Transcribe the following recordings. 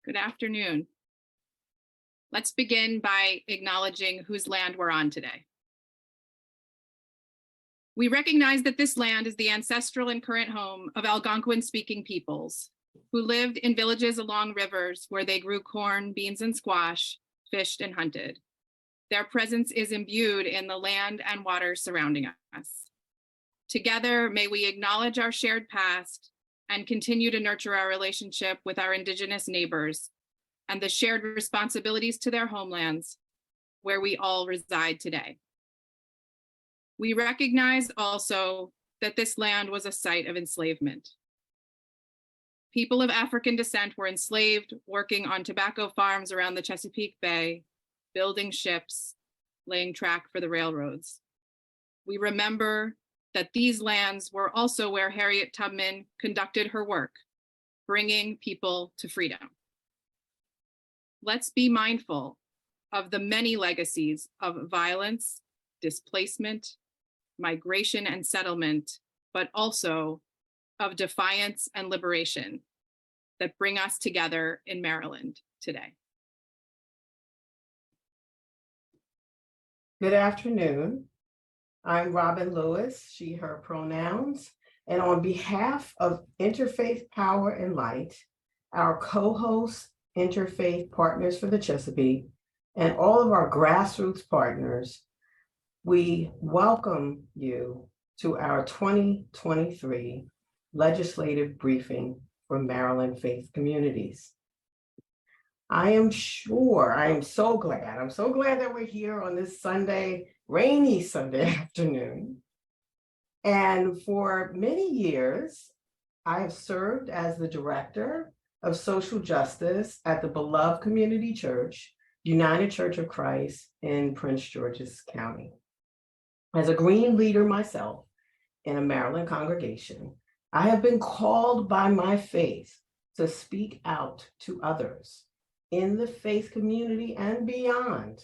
Good afternoon. Let's begin by acknowledging whose land we're on today. We recognize that this land is the ancestral and current home of Algonquin-speaking peoples who lived in villages along rivers where they grew corn, beans, and squash, fished, and hunted. Their presence is imbued in the land and waters surrounding us. Together, may we acknowledge our shared past and continue to nurture our relationship with our Indigenous neighbors and the shared responsibilities to their homelands where we all reside today. We recognize also that this land was a site of enslavement. People of African descent were enslaved, working on tobacco farms around the Chesapeake Bay, building ships, laying track for the railroads. We remember that these lands were also where Harriet Tubman conducted her work, bringing people to freedom. Let's be mindful of the many legacies of violence, displacement, migration and settlement, but also of defiance and liberation that bring us together in Maryland today. Good afternoon. I'm Robin Lewis, she, her pronouns, and on behalf of Interfaith Power and Light, our co-host Interfaith Partners for the Chesapeake, and all of our grassroots partners, we welcome you to our 2023 legislative briefing for Maryland faith communities. I'm so glad that we're here on this Sunday, rainy Sunday afternoon. And for many years, I have served as the Director of Social Justice at the beloved Community Church, United Church of Christ in Prince George's County. As a Green leader myself in a Maryland congregation, I have been called by my faith to speak out to others in the faith community and beyond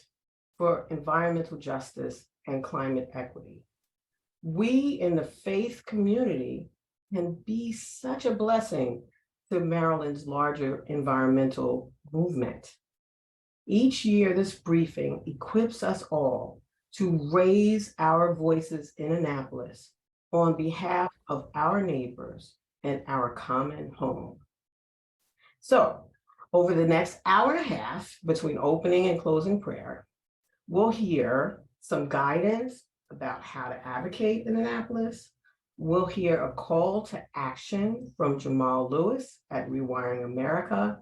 for environmental justice and climate equity. We in the faith community can be such a blessing to Maryland's larger environmental movement. Each year, this briefing equips us all to raise our voices in Annapolis on behalf of our neighbors and our common home. So, over the next hour and a half, between opening and closing prayer, we'll hear some guidance about how to advocate in Annapolis. We'll hear a call to action from Jamal Lewis at Rewiring America.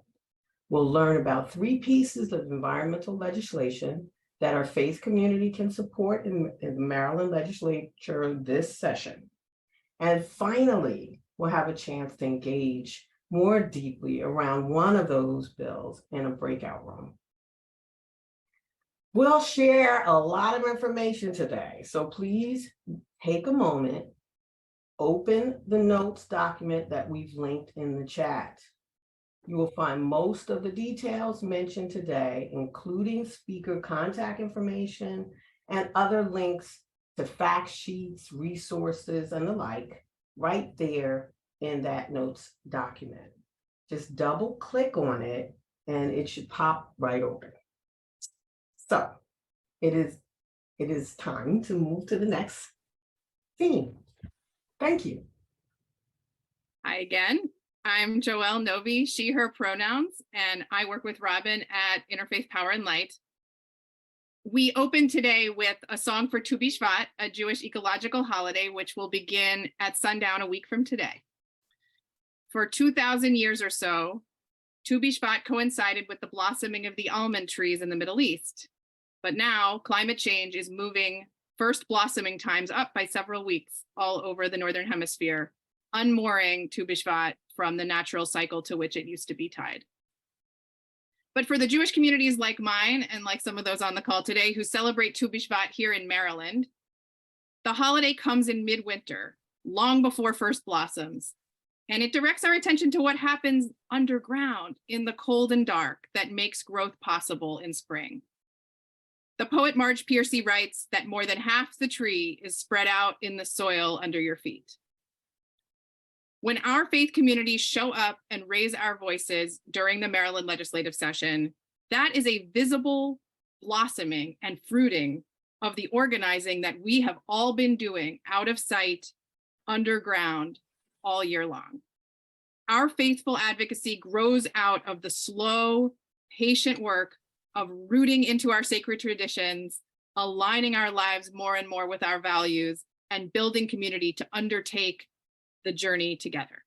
We'll learn about 3 pieces of environmental legislation that our faith community can support in the Maryland legislature this session. And finally, we'll have a chance to engage more deeply around one of those bills in a breakout room. We'll share a lot of information today, so please take a moment, open the notes document that we've linked in the chat. You will find most of the details mentioned today, including speaker contact information and other links to fact sheets, resources, and the like, right there in that notes document. Just double click on it and it should pop right open. So it is time to move to the next theme. Thank you. Hi again. I'm Joelle Novi, she, her pronouns, and I work with Robin at Interfaith Power and Light. We open today with a song for Tu B'Shvat, a Jewish ecological holiday, which will begin at sundown a week from today. For 2,000 years or so, Tu B'Shvat coincided with the blossoming of the almond trees in the Middle East. But now climate change is moving first blossoming times up by several weeks all over the Northern Hemisphere, unmooring Tu B'Shvat from the natural cycle to which it used to be tied. But for the Jewish communities like mine and like some of those on the call today who celebrate Tu B'Shvat here in Maryland, the holiday comes in midwinter, long before first blossoms, and it directs our attention to what happens underground in the cold and dark that makes growth possible in spring. The poet Marge Piercy writes that more than half the tree is spread out in the soil under your feet. When our faith communities show up and raise our voices during the Maryland legislative session, that is a visible blossoming and fruiting of the organizing that we have all been doing out of sight, underground, all year long. Our faithful advocacy grows out of the slow, patient work of rooting into our sacred traditions, aligning our lives more and more with our values, and building community to undertake the journey together.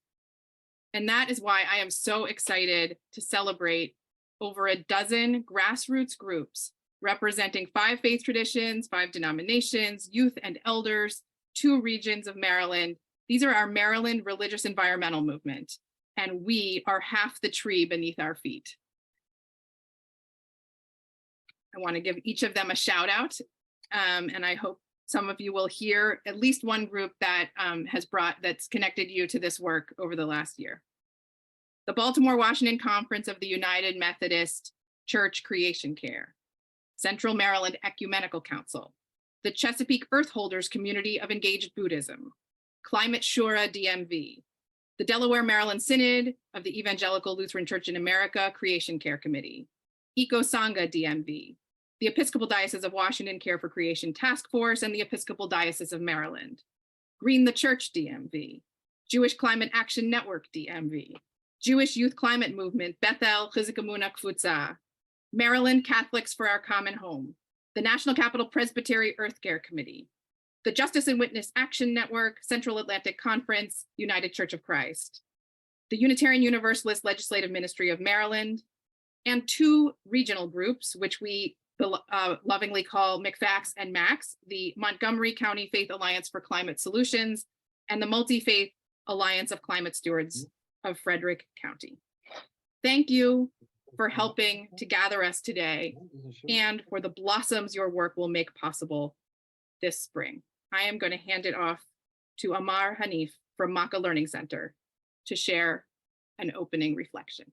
And that is why I am so excited to celebrate over a dozen grassroots groups representing 5 faith traditions, 5 denominations, youth and elders, 2 regions of Maryland. These are our Maryland Religious Environmental Movement, and we are half the tree beneath our feet. I want to give each of them a shout out, and I hope some of you will hear at least one group that that's connected you to this work over the last year. The Baltimore Washington Conference of the United Methodist Church Creation Care, Central Maryland Ecumenical Council, the Chesapeake Earth Holders Community of Engaged Buddhism, Climate Shura DMV, the Delaware Maryland Synod of the Evangelical Lutheran Church in America Creation Care Committee, Eco Sangha DMV, the Episcopal Diocese of Washington Care for Creation Task Force, and the Episcopal Diocese of Maryland, Green the Church DMV, Jewish Climate Action Network DMV, Jewish Youth Climate Movement Bethel Chizuk Emunah Kfutza, Maryland Catholics for Our Common Home, the National Capital Presbytery Earth Care Committee, the Justice and Witness Action Network, Central Atlantic Conference, United Church of Christ, the Unitarian Universalist Legislative Ministry of Maryland, and 2 regional groups, which we lovingly call MCFACS and MAX, the Montgomery County Faith Alliance for Climate Solutions, and the Multi-Faith Alliance of Climate Stewards of Frederick County. Thank you for helping to gather us today and for the blossoms your work will make possible this spring. I am going to hand it off to Amar Hanif from Makkah Learning Center to share an opening reflection.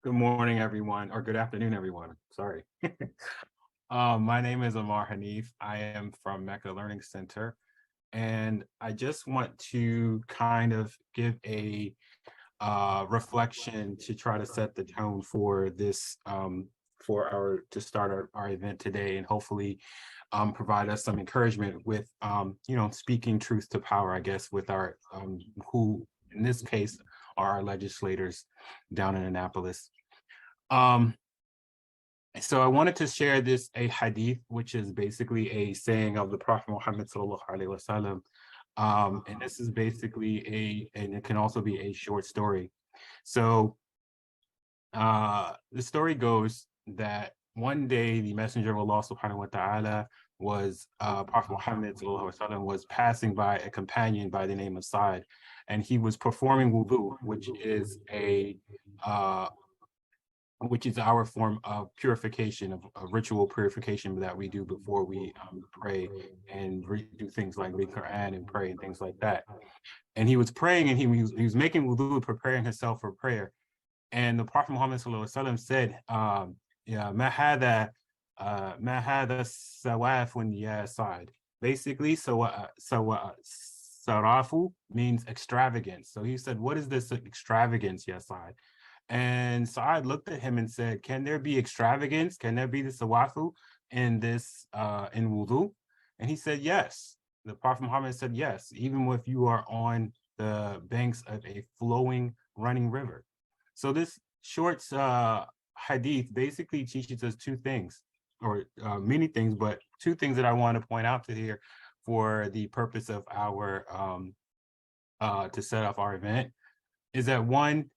Good morning, everyone, or good afternoon, everyone. Sorry. My name is Amar Hanif. I am from Mecca Learning Center, and I just want to kind of give a reflection to try to set the tone for this, to start our event today, and hopefully provide us some encouragement with, speaking truth to power, I guess, with our, who in this case are our legislators down in Annapolis. So I wanted to share a hadith, which is basically a saying of the Prophet Muhammad sallallahu alaihi wasallam. And this is basically and it can also be a short story. So the story goes that one day the Messenger of Allah subhanahu wa ta'ala was, Prophet Muhammad sallallahu alaihi wasallam was passing by a companion by the name of Sa'd, and he was performing wudu, which is our form of purification, of ritual purification that we do before we pray and do things like read Quran and pray and things like that. And he was praying, and he was making wudu, preparing himself for prayer. And the Prophet Muhammad sallallahu alaihi wasallam said, "Ma hada sawafun ya Sa'd." Basically, sarafu means extravagance. So he said, "What is this extravagance, ya Sa'd?" And Sa'ad looked at him and said, "Can there be extravagance? Can there be the sawafu in this, in wudu?" And he said, "Yes." The Prophet Muhammad said, "Yes, even if you are on the banks of a flowing, running river." So this short hadith basically teaches us 2 things, or many things, but 2 things that I want to point out to here for the purpose of our, to set up our event, is that 1,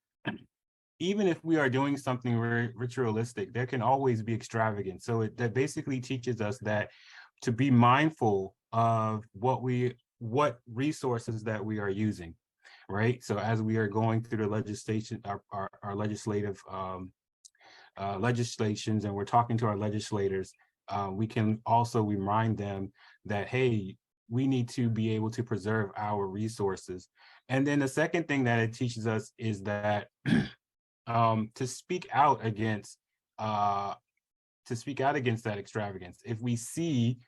even if we are doing something ritualistic, there can always be extravagance. So that basically teaches us that to be mindful of what resources that we are using, right? So as we are going through the legislation, our legislative legislations, and we're talking to our legislators, we can also remind them that, hey, we need to be able to preserve our resources. And then the second thing that it teaches us is that to speak out against that extravagance. If we see,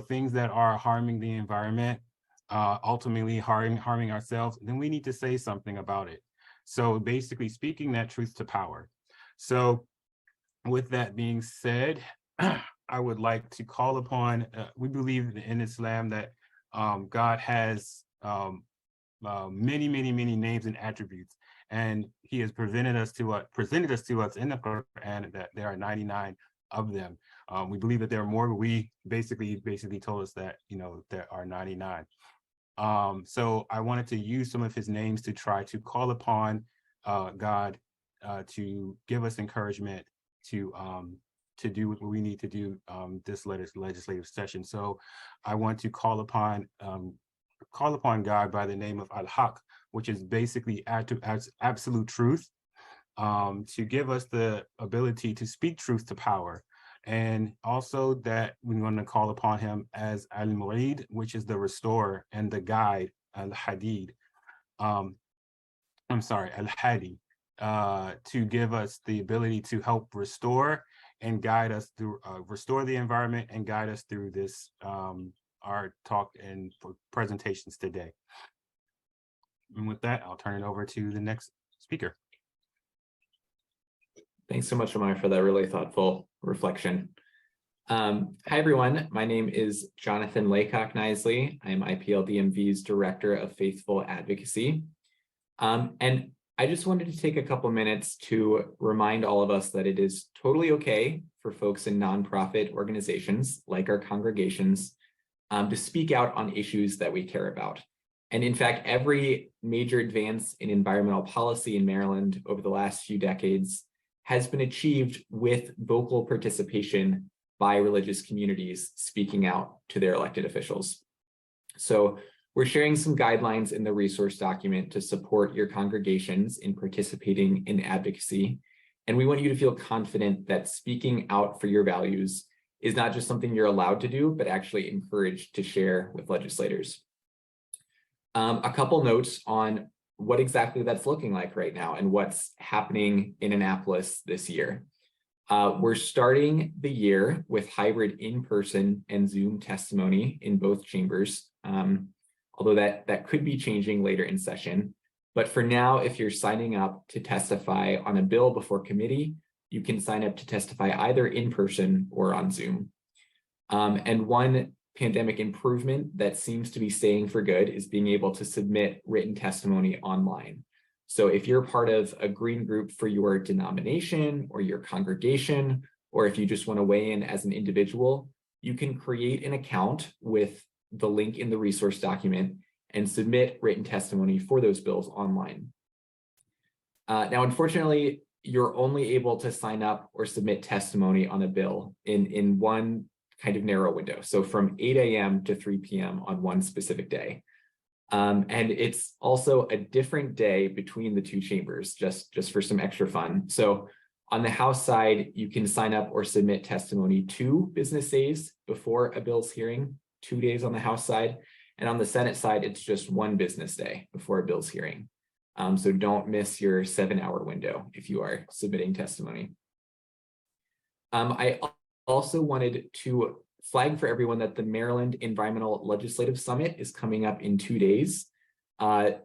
things that are harming the environment, ultimately harming ourselves, then we need to say something about it. So basically speaking that truth to power. So with that being said, I would like to call upon, we believe in Islam that God has many, many, many names and attributes, and he has presented us to us in the Quran that there are 99 of them. We believe that there are more, but we basically told us that, there are 99. So I wanted to use some of his names to try to call upon God to give us encouragement to do what we need to do this legislative session. So I want to call upon God by the name of Al-Haq, which is basically absolute truth, to give us the ability to speak truth to power. And also that we're going to call upon him as Al-Mu'id, which is the restorer and the guide, Al-Hadid. Al-Hadi, to give us the ability to help restore and guide us through, restore the environment and guide us through this, our talk and presentations today. And with that, I'll turn it over to the next speaker. Thanks so much, Omar, for that really thoughtful reflection. Hi, everyone. My name is Jonathan Laycock-Knisley. I'm IPLDMV's Director of Faithful Advocacy. And I just wanted to take a couple minutes to remind all of us that it is totally okay for folks in nonprofit organizations like our congregations to speak out on issues that we care about. And in fact, every major advance in environmental policy in Maryland over the last few decades has been achieved with vocal participation by religious communities speaking out to their elected officials. So we're sharing some guidelines in the resource document to support your congregations in participating in advocacy. And we want you to feel confident that speaking out for your values is not just something you're allowed to do, but actually encouraged to share with legislators. A couple notes on what exactly that's looking like right now and what's happening in Annapolis this year. We're starting the year with hybrid in-person and Zoom testimony in both chambers, although that could be changing later in session. But for now, if you're signing up to testify on a bill before committee, you can sign up to testify either in person or on Zoom. And one pandemic improvement that seems to be staying for good is being able to submit written testimony online. So if you're part of a green group for your denomination or your congregation, or if you just want to weigh in as an individual, you can create an account with the link in the resource document and submit written testimony for those bills online. Now, unfortunately, you're only able to sign up or submit testimony on a bill in one kind of narrow window. So from 8 a.m. to 3 p.m. on one specific day. And it's also a different day between the two chambers, just for some extra fun. So on the House side, you can sign up or submit testimony 2 business days before a bill's hearing, 2 days on the House side. And on the Senate side, it's just 1 business day before a bill's hearing. So don't miss your 7-hour window if you are submitting testimony. I also wanted to flag for everyone that the Maryland Environmental Legislative Summit is coming up in 2 days.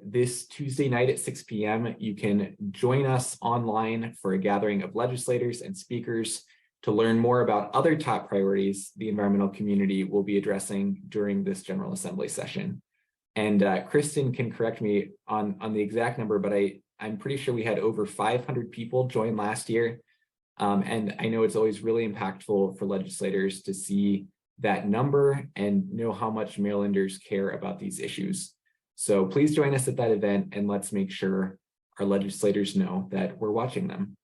This Tuesday night at 6 p.m., you can join us online for a gathering of legislators and speakers to learn more about other top priorities the environmental community will be addressing during this General Assembly session. And Kristen can correct me on the exact number, but I'm pretty sure we had over 500 people join last year. And I know it's always really impactful for legislators to see that number and know how much Marylanders care about these issues. So please join us at that event and let's make sure our legislators know that we're watching them.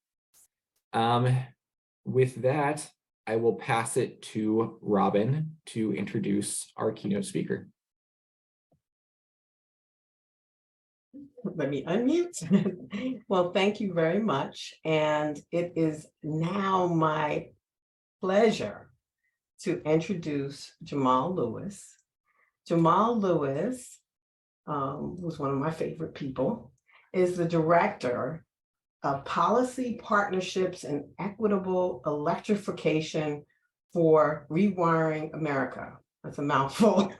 With that, I will pass it to Robin to introduce our keynote speaker. Let me unmute. Well, thank you very much. And it is now my pleasure to introduce Jamal Lewis. Jamal Lewis, who's one of my favorite people, is the Director of Policy, Partnerships, and Equitable Electrification for Rewiring America, That's a mouthful.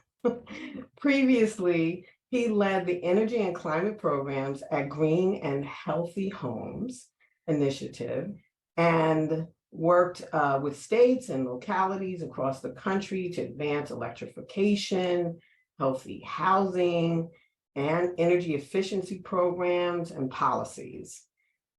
Previously, he led the energy and climate programs at Green and Healthy Homes Initiative and worked with states and localities across the country to advance electrification, healthy housing, and energy efficiency programs and policies.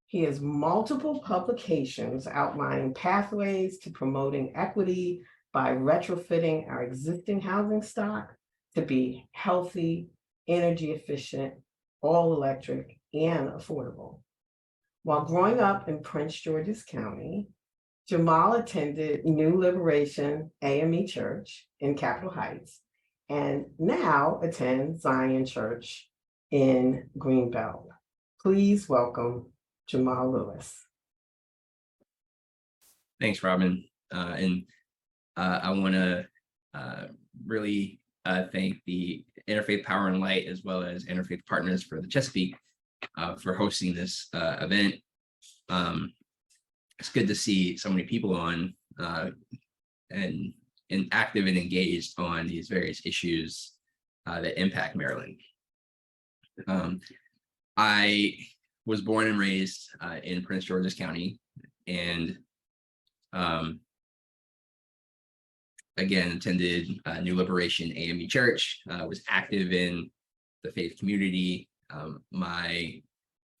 He has multiple publications outlining pathways to promoting equity by retrofitting our existing housing stock to be healthy, energy efficient, all electric, and affordable. While growing up in Prince George's County, Jamal attended New Liberation AME Church in Capitol Heights and now attends Zion Church in Greenbelt. Please welcome Jamal Lewis. Thanks, Robin. I want to really thank the Interfaith Power and Light as well as Interfaith Partners for the Chesapeake for hosting this event. It's good to see so many people on and active and engaged on these various issues that impact Maryland. I was born and raised in Prince George's County, and again, attended New Liberation AME Church, was active in the faith community. My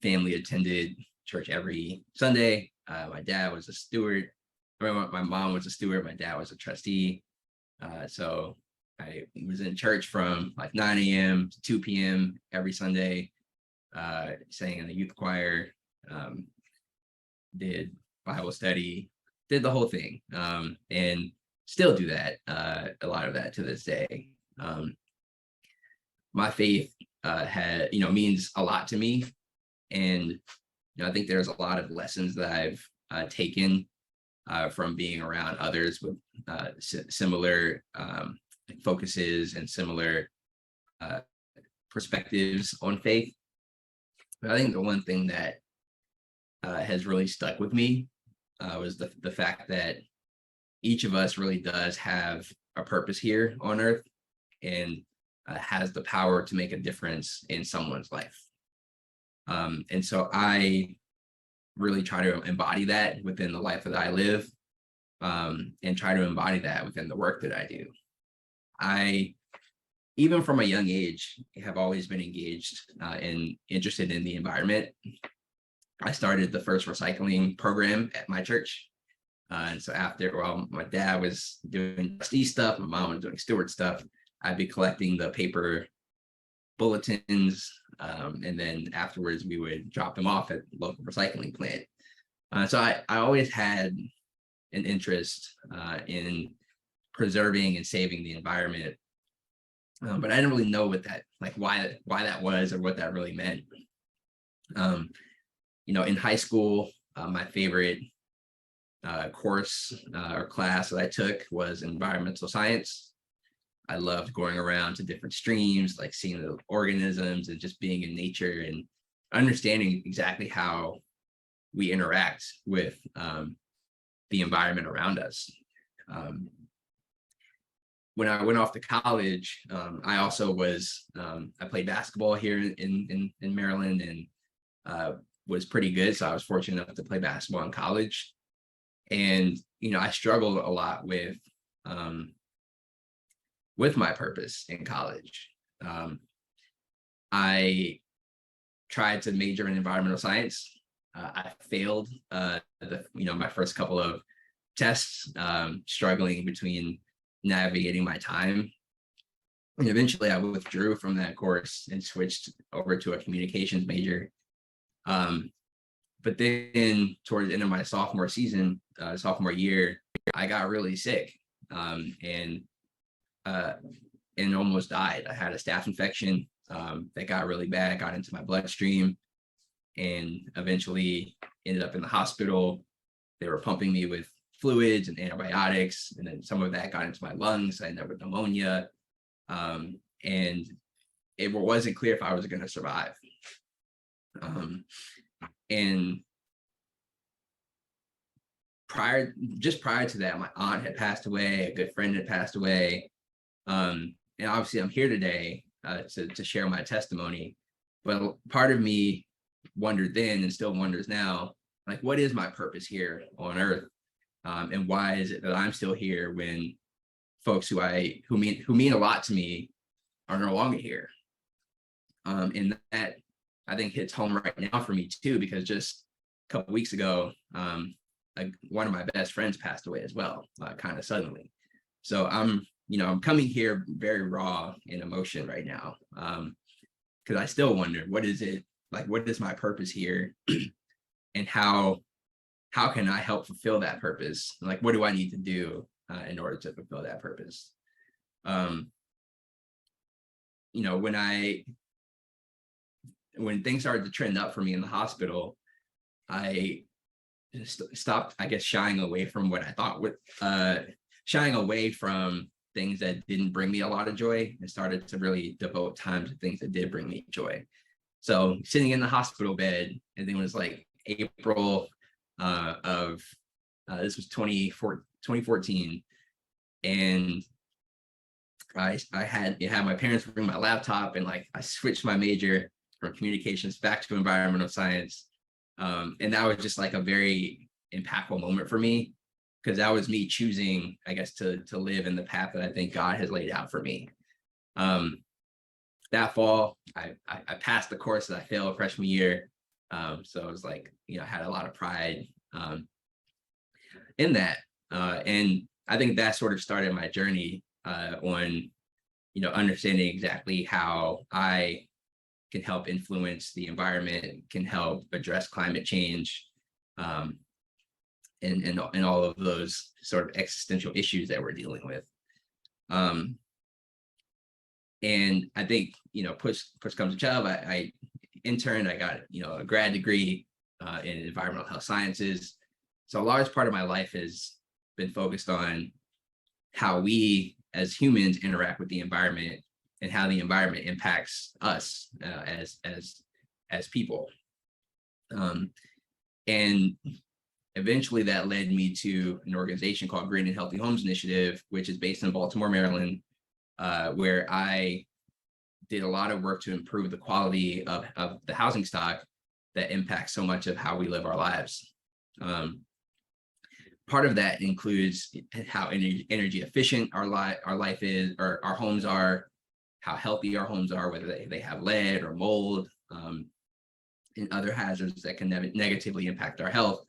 family attended church every Sunday. My dad was a steward. My mom was a steward. My dad was a trustee. So I was in church from like 9 a.m. to 2 p.m. every Sunday, sang in the youth choir, did Bible study, did the whole thing, and still do that, a lot of that to this day. My faith means a lot to me, and I think there's a lot of lessons that I've taken from being around others with similar focuses and similar perspectives on faith. But I think the one thing that has really stuck with me was the fact that each of us really does have a purpose here on earth and has the power to make a difference in someone's life. And so I really try to embody that within the life that I live, and try to embody that within the work that I do. I, even from a young age, have always been engaged and interested in the environment. I started the first recycling program at my church. And so my dad was doing trustee stuff, my mom was doing steward stuff, I'd be collecting the paper bulletins, and then afterwards we would drop them off at the local recycling plant. So I always had an interest in preserving and saving the environment, but I didn't really know what that, like why that was or what that really meant. In high school, my favorite course or class that I took was environmental science. I loved going around to different streams, like seeing the organisms and just being in nature and understanding exactly how we interact with the environment around us. When I went off to college, I also was, I played basketball here in Maryland and was pretty good. So I was fortunate enough to play basketball in college. And, I struggled a lot with my purpose in college. I tried to major in environmental science. I failed my first couple of tests, struggling between navigating my time. And eventually I withdrew from that course and switched over to a communications major. But then towards the end of my sophomore year, I got really sick and almost died. I had a staph infection that got really bad, got into my bloodstream, and eventually ended up in the hospital. They were pumping me with fluids and antibiotics, and then some of that got into my lungs. I ended up with pneumonia, and it wasn't clear if I was going to survive. And prior to that, my aunt had passed away, a good friend had passed away, And obviously I'm here today to share my testimony, but part of me wondered then and still wonders now, like, what is my purpose here on earth? And why is it that I'm still here when folks who mean a lot to me are no longer here? And that, I think, hits home right now for me too, because just a couple weeks ago, one of my best friends passed away as well, kind of suddenly. So I'm coming here very raw in emotion right now, because I still wonder, what is it, like, what is my purpose here? And how can I help fulfill that purpose? Like, what do I need to do in order to fulfill that purpose? When things started to trend up for me in the hospital, I stopped, I guess, shying away from what I thought would, shying away from things that didn't bring me a lot of joy, and started to really devote time to things that did bring me joy. So sitting in the hospital bed, and then it was like April of this was 2014, and I had my parents bring my laptop, and like I switched my major from communications back to environmental science, and that was just like a very impactful moment for me, because that was me choosing, I guess, to live in the path that I think God has laid out for me. That fall, I passed the course that I failed freshman year, so it was like, I had a lot of pride in that, and I think that sort of started my journey on understanding exactly how I can help influence the environment, can help address climate change, and all of those sort of existential issues that we're dealing with. And I think, push comes to shove, I interned, I got, a grad degree in environmental health sciences. So a large part of my life has been focused on how we as humans interact with the environment, and how the environment impacts us as people. And eventually that led me to an organization called Green and Healthy Homes Initiative, which is based in Baltimore, Maryland, where I did a lot of work to improve the quality of the housing stock that impacts so much of how we live our lives. Part of that includes how energy efficient our life is, or our homes are, how healthy our homes are, whether they have lead or mold, and other hazards that can negatively impact our health.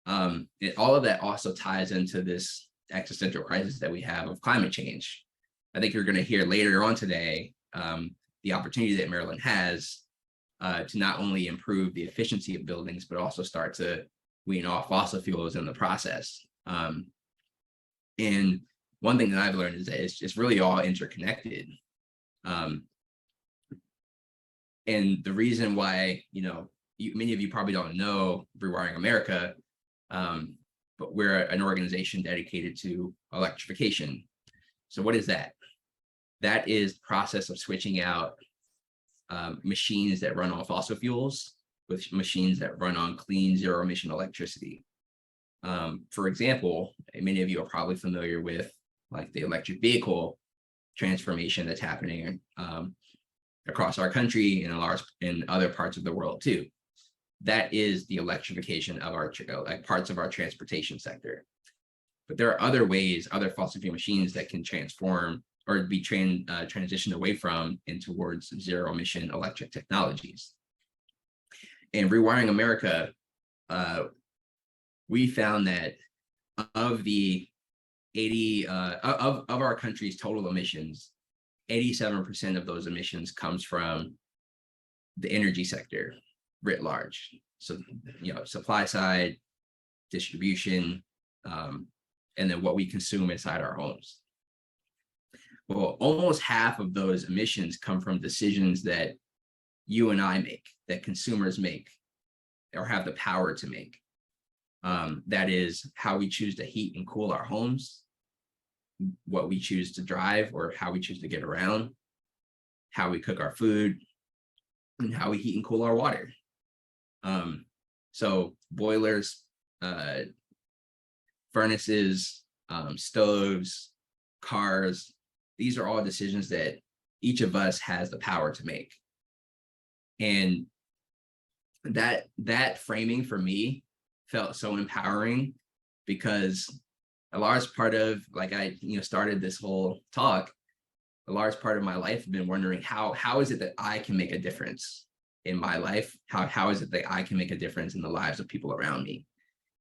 And all of that also ties into this existential crisis that we have of climate change. I think you're going to hear later on today the opportunity that Maryland has to not only improve the efficiency of buildings, but also start to wean off fossil fuels in the process. And one thing that I've learned is that it's really all interconnected. And the reason why, many of you probably don't know Rewiring America, but we're an organization dedicated to electrification. So what is that? That is the process of switching out machines that run on fossil fuels with machines that run on clean, zero emission electricity. For example, many of you are probably familiar with like the electric vehicle transformation that's happening across our country and in other parts of the world too. That is the electrification of our parts of our transportation sector. But there are other ways, other fossil fuel machines that can transform or be transitioned away from and towards zero emission electric technologies. And Rewiring America, we found that of the 80 of our country's total emissions, 87% of those emissions comes from the energy sector writ large. So, supply side, distribution, and then what we consume inside our homes. Well, almost half of those emissions come from decisions that you and I make, that consumers make, or have the power to make. That is how we choose to heat and cool our homes, what we choose to drive or how we choose to get around, how we cook our food, and how we heat and cool our water. So boilers, furnaces, stoves, cars, these are all decisions that each of us has the power to make. And that framing for me felt so empowering, because a large part of, like I started this whole talk, a large part of my life I've been wondering how is it that I can make a difference in my life? How is it that I can make a difference in the lives of people around me?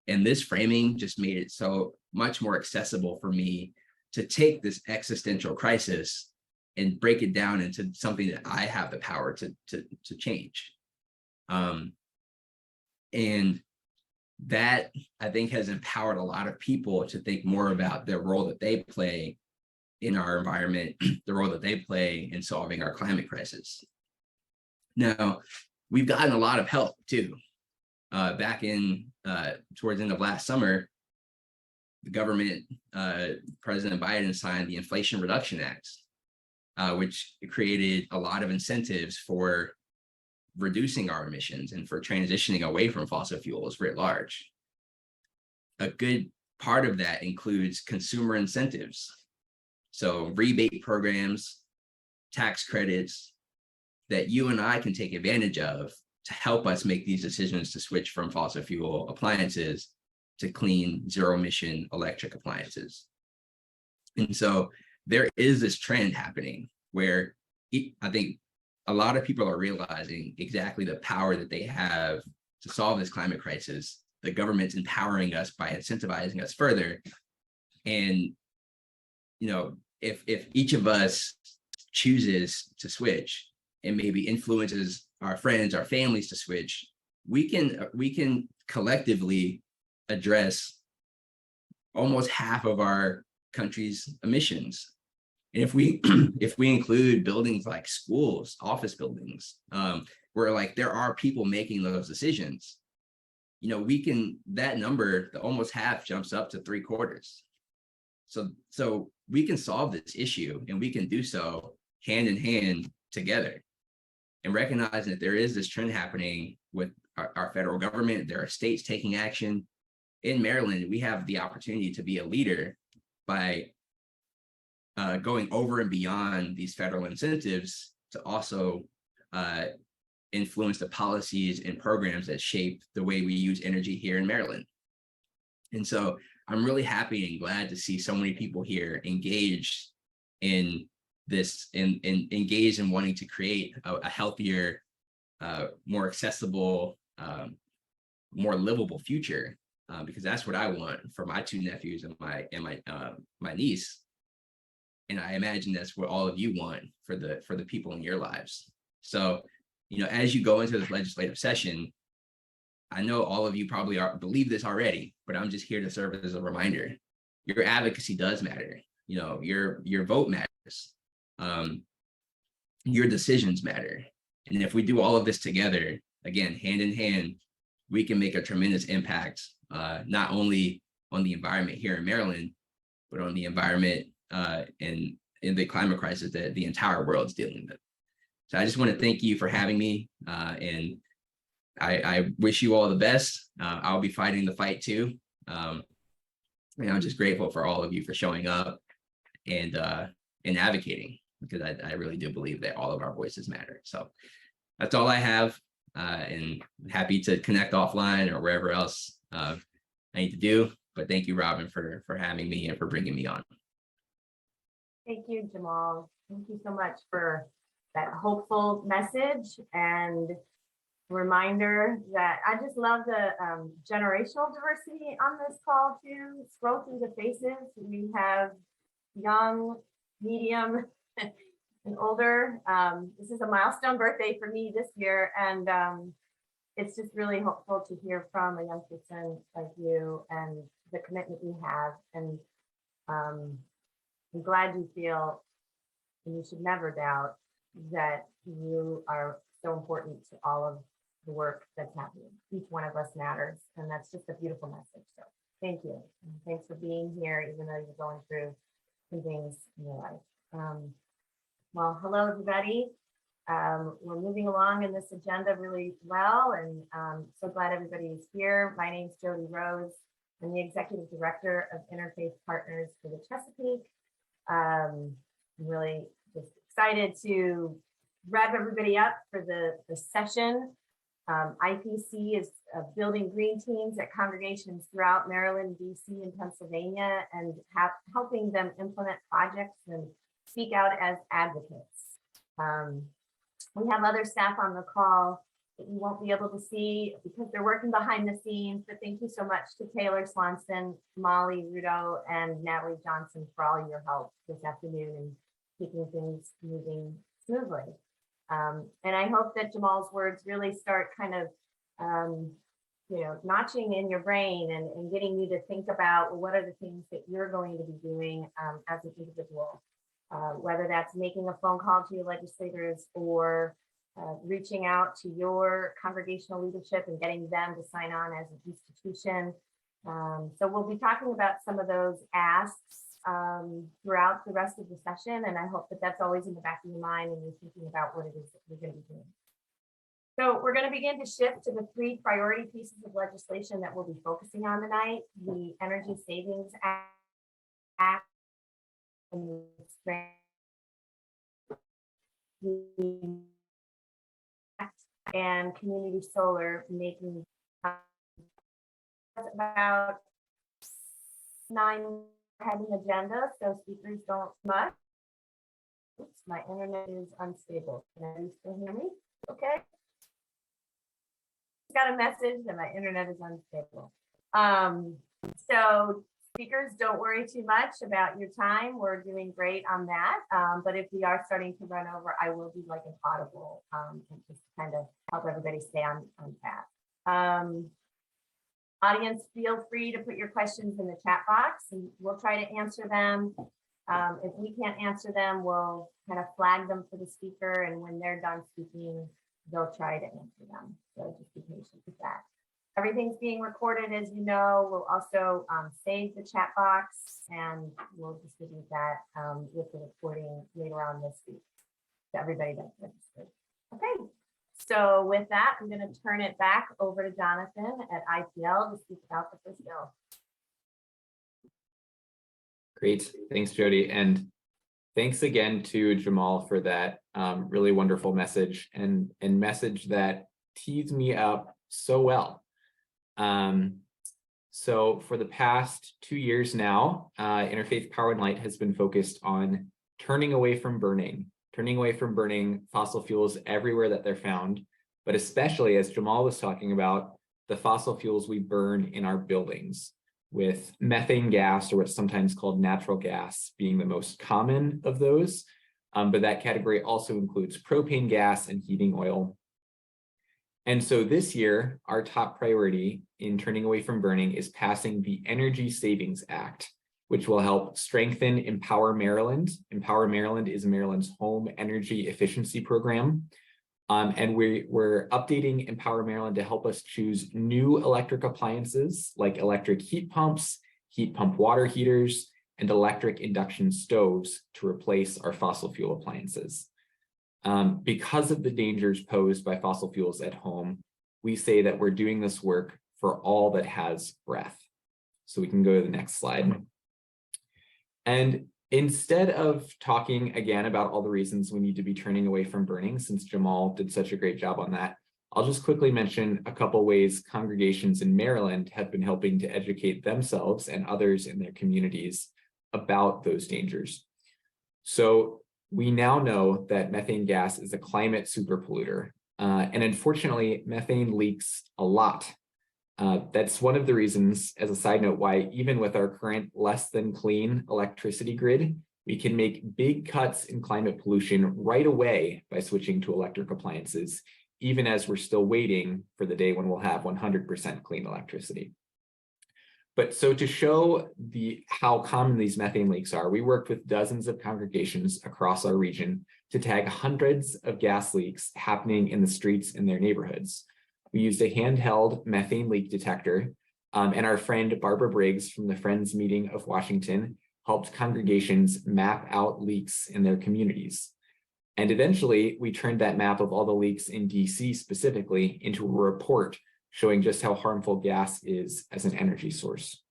And this framing just made it so much more accessible for me to take this existential crisis and break it down into something that I have the power to change. And that, I think, has empowered a lot of people to think more about the role that they play in our environment, the role that they play in solving our climate crisis. Now, we've gotten a lot of help too. Back in towards the end of last summer, the government, President Biden signed the Inflation Reduction Act, which created a lot of incentives for reducing our emissions and for transitioning away from fossil fuels writ large. A good part of that includes consumer incentives. So rebate programs, tax credits that you and I can take advantage of to help us make these decisions to switch from fossil fuel appliances to clean zero emission electric appliances. And so there is this trend happening where I think a lot of people are realizing exactly the power that they have to solve this climate crisis. The government's empowering us by incentivizing us further. And, if each of us chooses to switch and maybe influences our friends, our families to switch, we can collectively address almost half of our country's emissions. And if we include buildings like schools, office buildings, where like there are people making those decisions, that number, the almost half, jumps up to 3/4. So we can solve this issue, and we can do so hand in hand together. And recognizing that there is this trend happening with our federal government, there are states taking action. In Maryland, we have the opportunity to be a leader by going over and beyond these federal incentives to also influence the policies and programs that shape the way we use energy here in Maryland. And so I'm really happy and glad to see so many people here engaged in this and engaged in wanting to create a healthier, more accessible, more livable future, because that's what I want for my two nephews and my niece. And I imagine that's what all of you want for the people in your lives. So, as you go into this legislative session, I know all of you probably believe this already, but I'm just here to serve as a reminder. Your advocacy does matter. Your vote matters. Your decisions matter. And if we do all of this together, again, hand in hand, we can make a tremendous impact, not only on the environment here in Maryland, but on the environment and in the climate crisis that the entire world is dealing with. So I just want to thank you for having me, and I wish you all the best. I'll be fighting the fight too. And I'm just grateful for all of you for showing up and advocating, because I really do believe that all of our voices matter. So that's all I have, and happy to connect offline or wherever else I need to do. But thank you, Robin, for having me and for bringing me on. Thank you, Jamal. Thank you so much for that hopeful message and reminder that I just love the generational diversity on this call too. Scroll through the faces. We have young, medium, and older. This is a milestone birthday for me this year, and it's just really hopeful to hear from a young person like you and the commitment you have. And I'm glad you feel, and you should never doubt, that you are so important to all of the work that's happening. Each one of us matters, and that's just a beautiful message. So thank you. And thanks for being here, even though you're going through some things in your life. Well, hello, everybody. We're moving along in this agenda really well, and so glad everybody is here. My name's Jody Rose. I'm the Executive Director of Interfaith Partners for the Chesapeake. really just excited to rev everybody up for the session. IPC is building green teams at congregations throughout Maryland, DC, and Pennsylvania, and helping them implement projects and speak out as advocates. We have other staff on the call that you won't be able to see because they're working behind the scenes, but thank you so much to Taylor Swanson, Molly Rudo, and Natalie Johnson for all your help this afternoon and keeping things moving smoothly. And I hope that Jamal's words really start kind of, notching in your brain and getting you to think about, well, what are the things that you're going to be doing as an individual, whether that's making a phone call to your legislators or reaching out to your congregational leadership and getting them to sign on as an institution. So we'll be talking about some of those asks throughout the rest of the session. And I hope that that's always in the back of your mind when you're thinking about what it is that you're going to be doing. So we're going to begin to shift to the 3 priority pieces of legislation that we'll be focusing on tonight: the Energy Savings Act and the and community solar, making about 9 heading agenda, so speakers don't much. Oops, my internet is unstable. Can you still hear me? Okay. Got a message that my internet is unstable. So speakers, don't worry too much about your time. We're doing great on that. But if we are starting to run over, I will be like an audible and just kind of help everybody stay on path. Audience, feel free to put your questions in the chat box and we'll try to answer them. If we can't answer them, we'll kind of flag them for the speaker, and when they're done speaking, they'll try to answer them. So just be patient with that. Everything's being recorded, as you know. We'll also save the chat box and we'll distribute that with the recording later on this week to everybody that's registered. Okay. So with that, I'm going to turn it back over to Jonathan at IPL to speak about the first bill. Great. Thanks, Jody. And thanks again to Jamal for that really wonderful message and message that teed me up so well. So for the past 2 years now, Interfaith Power and Light has been focused on turning away from burning fossil fuels everywhere that they're found, but especially, as Jamal was talking about, the fossil fuels we burn in our buildings, with methane gas, or what's sometimes called natural gas, being the most common of those. But that category also includes propane gas and heating oil. And so this year, our top priority in turning away from burning is passing the Energy Savings Act, which will help strengthen Empower Maryland. Empower Maryland is Maryland's home energy efficiency program. And we're updating Empower Maryland to help us choose new electric appliances like electric heat pumps, heat pump water heaters, and electric induction stoves to replace our fossil fuel appliances. Because of the dangers posed by fossil fuels at home, we say that we're doing this work for all that has breath. So we can go to the next slide. And instead of talking again about all the reasons we need to be turning away from burning, since Jamal did such a great job on that, I'll just quickly mention a couple ways congregations in Maryland have been helping to educate themselves and others in their communities about those dangers. So we now know that methane gas is a climate superpolluter, and unfortunately, methane leaks a lot. That's one of the reasons, as a side note, why even with our current less than clean electricity grid, we can make big cuts in climate pollution right away by switching to electric appliances, even as we're still waiting for the day when we'll have 100% clean electricity. But so to show how common these methane leaks are, we worked with dozens of congregations across our region to tag hundreds of gas leaks happening in the streets in their neighborhoods. We used a handheld methane leak detector, and our friend Barbara Briggs from the Friends Meeting of Washington helped congregations map out leaks in their communities. And eventually, we turned that map of all the leaks in DC specifically into a report showing just how harmful gas is as an energy source.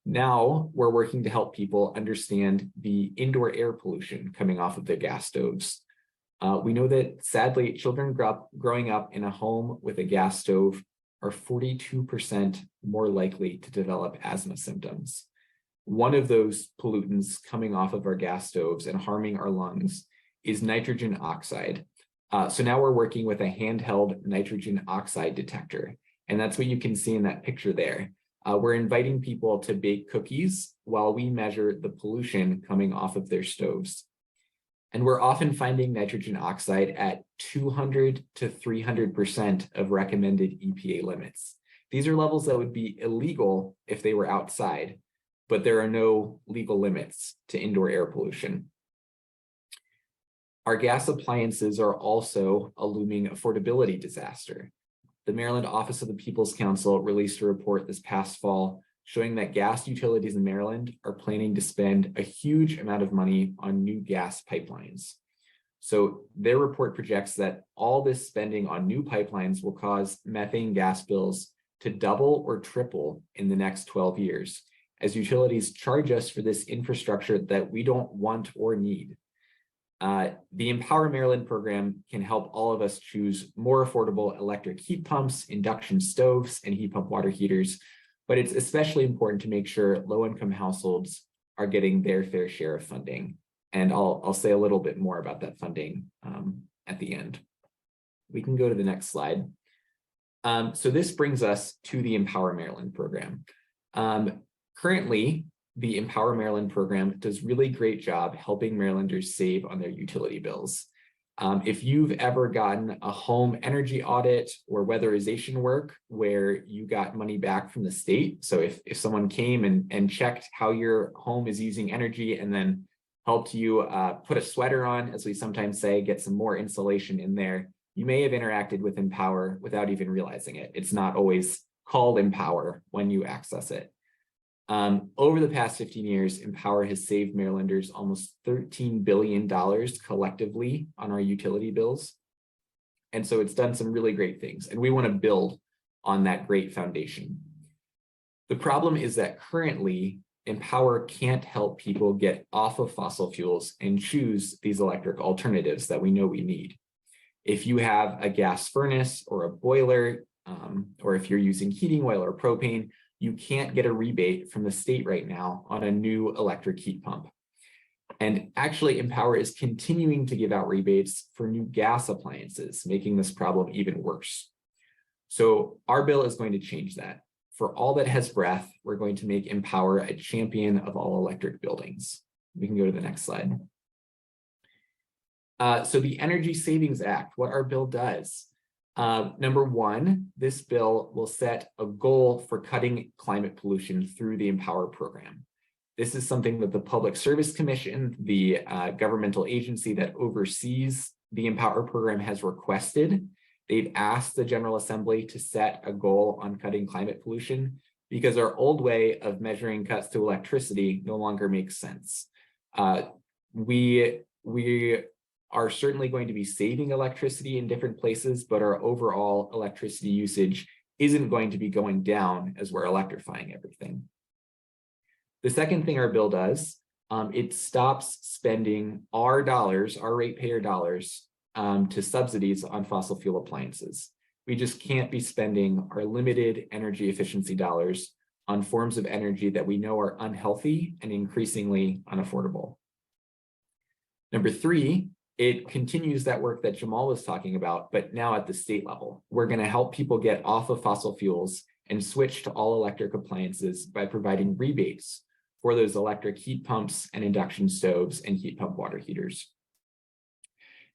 Now we're working to help people understand the indoor air pollution coming off of their gas stoves. We know that sadly, children growing up in a home with a gas stove are 42% more likely to develop asthma symptoms. One of those pollutants coming off of our gas stoves and harming our lungs is nitrogen oxide. So now we're working with a handheld nitrogen oxide detector, and that's what you can see in that picture there. We're inviting people to bake cookies while we measure the pollution coming off of their stoves. And we're often finding nitrogen oxide at 200 to 300% of recommended EPA limits. These are levels that would be illegal if they were outside, but there are no legal limits to indoor air pollution. Our gas appliances are also a looming affordability disaster. The Maryland Office of the People's Counsel released a report this past fall showing that gas utilities in Maryland are planning to spend a huge amount of money on new gas pipelines. So their report projects that all this spending on new pipelines will cause methane gas bills to double or triple in the next 12 years, as utilities charge us for this infrastructure that we don't want or need. The Empower Maryland program can help all of us choose more affordable electric heat pumps, induction stoves, and heat pump water heaters, but it's especially important to make sure low-income households are getting their fair share of funding. And I'll say a little bit more about that funding at the end. We can go to the next slide. So this brings us to the Empower Maryland program. Currently, the Empower Maryland program does really great job helping Marylanders save on their utility bills. If you've ever gotten a home energy audit or weatherization work where you got money back from the state, so if someone came and checked how your home is using energy and then helped you put a sweater on, as we sometimes say, get some more insulation in there, you may have interacted with Empower without even realizing it. It's not always called Empower when you access it. Over the past 15 years, Empower has saved Marylanders almost $13 billion collectively on our utility bills. And so it's done some really great things, and we want to build on that great foundation. The problem is that currently, Empower can't help people get off of fossil fuels and choose these electric alternatives that we know we need. If you have a gas furnace or a boiler, or if you're using heating oil or propane, you can't get a rebate from the state right now on a new electric heat pump. And actually, Empower is continuing to give out rebates for new gas appliances, making this problem even worse. So our bill is going to change that. For all that has breath, we're going to make Empower a champion of all electric buildings. We can go to the next slide. So the Energy Savings Act, what our bill does. Number one, this bill will set a goal for cutting climate pollution through the Empower program. This is something that the Public Service Commission, the governmental agency that oversees the Empower program, has requested. They've asked the General Assembly to set a goal on cutting climate pollution because our old way of measuring cuts to electricity no longer makes sense. We are certainly going to be saving electricity in different places, but our overall electricity usage isn't going to be going down as we're electrifying everything. The second thing our bill does, it stops spending our dollars, our ratepayer dollars, to subsidies on fossil fuel appliances. We just can't be spending our limited energy efficiency dollars on forms of energy that we know are unhealthy and increasingly unaffordable. Number three, it continues that work that Jamal was talking about, but now at the state level. We're going to help people get off of fossil fuels and switch to all electric appliances by providing rebates for those electric heat pumps and induction stoves and heat pump water heaters.